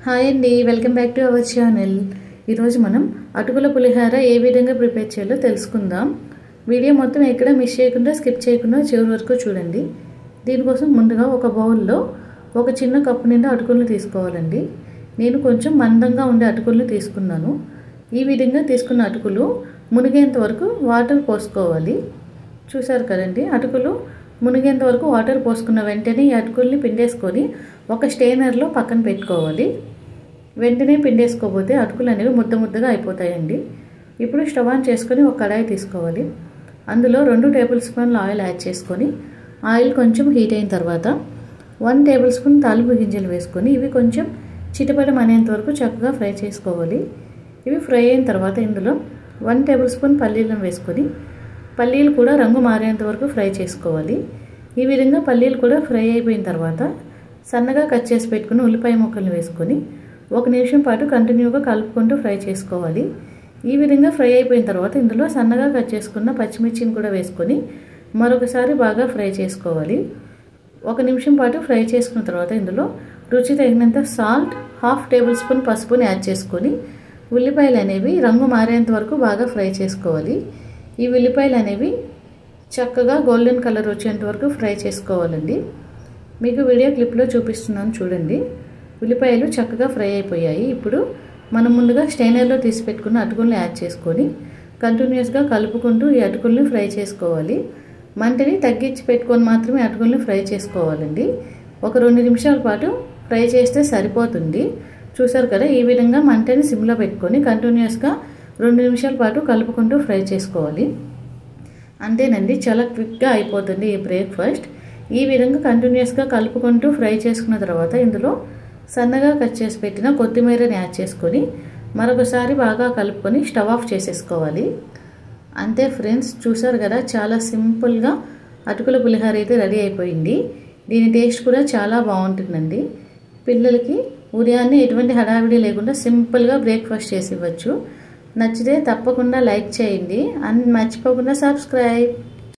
Hi అండి, welcome back to our channel. ఈరోజు మనం అటుకుల పులిహార ఏ విధంగా ప్రిపేర్ చేయాలో తెలుసుకుందాం. వీడియో మొత్తం ఎక్కడ మిస్ చేయకుండా స్కిప్ చేయకుండా చివరి వరకు చూడండి. దీనికోసం ముందుగా ఒక బౌల్లో ఒక చిన్న కప్పు నిండా అటుకులను తీసుకోవాలండి. నేను కొంచెం మందంగా ఉండే అటుకులను తీసుకున్నాను. ఈ విధంగా తీసుకున్న అటుకులు మునిగేంత వరకు వాటర్ పోసుకోవాలి. చూసారు కదండి, అటుకులు మునిగేంత వరకు వాటర్ పోసుకున్న వెంటనే ఈ అటుకుల్ని పిండేసుకొని ఒక స్టెయినర్లో పక్కన పెట్టుకోవాలి. వెంటనే పిండేసుకోకపోతే అటుకులు అనేవి ముద్దగా అయిపోతాయండి. ఇప్పుడు స్టవ్ ఆన్ చేసుకొని ఒక కడాయి తీసుకోవాలి. అందులో 2 టేబుల్ స్పూన్ల ఆయిల్ యాడ్ చేసుకొని ఆయిల్ కొంచెం హీట్ అయిన తర్వాత 1 టేబుల్ స్పూన్ తాలింపు గింజలు వేసుకొని ఇవి కొంచెం చిటపటం అనేంత వరకు చక్కగా ఫ్రై చేసుకోవాలి. ఇవి ఫ్రై అయిన తర్వాత ఇందులో 1 టేబుల్ స్పూన్ పల్లీలను వేసుకొని పల్లీలు కూడా రంగు మారేంత వరకు ఫ్రై చేసుకోవాలి. ఈ విధంగా పల్లీలు కూడా ఫ్రై అయిపోయిన తర్వాత సన్నగా కట్ చేసి పెట్టుకుని ఉల్లిపాయ ముక్కలను వేసుకొని 1 నిమిషం పాటు కంటిన్యూగా కలుపుకుంటూ ఫ్రై చేసుకోవాలి. ఈ విధంగా ఫ్రై అయిపోయిన తర్వాత ఇందులో సన్నగా కట్ చేసుకున్న పచ్చిమిర్చిని కూడా వేసుకొని మరొకసారి బాగా ఫ్రై చేసుకోవాలి. 1 నిమిషం పాటు ఫ్రై చేసుకున్న తర్వాత ఇందులో రుచి తగినంత సాల్ట్, 1/2 టేబుల్ స్పూన్ పసుపుని యాడ్ చేసుకొని ఉల్లిపాయలు అనేవి రంగు మారేంత వరకు బాగా ఫ్రై చేసుకోవాలి. ఈ ఉల్లిపాయలు అనేవి చక్కగా గోల్డెన్ కలర్ వచ్చేంత వరకు ఫ్రై చేసుకోవాలండి. మీకు వీడియో క్లిప్లో చూపిస్తున్నాను చూడండి. ఉల్లిపాయలు చక్కగా ఫ్రై అయిపోయాయి. ఇప్పుడు మనం ముందుగా స్టెయినర్లో తీసి పెట్టుకున్న అటుకుల్ని యాడ్ చేసుకొని కంటిన్యూస్గా కలుపుకుంటూ ఈ అటుకుల్ని ఫ్రై చేసుకోవాలి. మంటని తగ్గించి పెట్టుకొని మాత్రమే అటుకుల్ని ఫ్రై చేసుకోవాలండి. ఒక 2 నిమిషాల పాటు ఫ్రై చేస్తే సరిపోతుంది. చూసారు కదా, ఈ విధంగా మంటని సిమ్లో పెట్టుకొని కంటిన్యూస్గా 2 నిమిషాల పాటు కలుపుకుంటూ ఫ్రై చేసుకోవాలి. అంతేనండి, చాలా క్విక్గా అయిపోతుంది ఈ బ్రేక్ఫాస్ట్. ఈ విధంగా కంటిన్యూస్గా కలుపుకుంటూ ఫ్రై చేసుకున్న తర్వాత ఇందులో సన్నగా కట్ చేసి పెట్టిన కొత్తిమీరని యాడ్ చేసుకొని మరొకసారి బాగా కలుపుకొని స్టవ్ ఆఫ్ చేసేసుకోవాలి. అంతే ఫ్రెండ్స్, చూసారు కదా, చాలా సింపుల్గా అటుకుల పులిహార అయితే రెడీ అయిపోయింది. దీని టేస్ట్ కూడా చాలా బాగుంటుందండి. పిల్లలకి ఉదయాన్నే ఎటువంటి హడావిడి లేకుండా సింపుల్గా బ్రేక్ఫాస్ట్ చేసి ఇవ్వచ్చు. నచ్చితే తప్పకుండా లైక్ చేయండి అండ్ మర్చిపోకుండా సబ్స్క్రైబ్.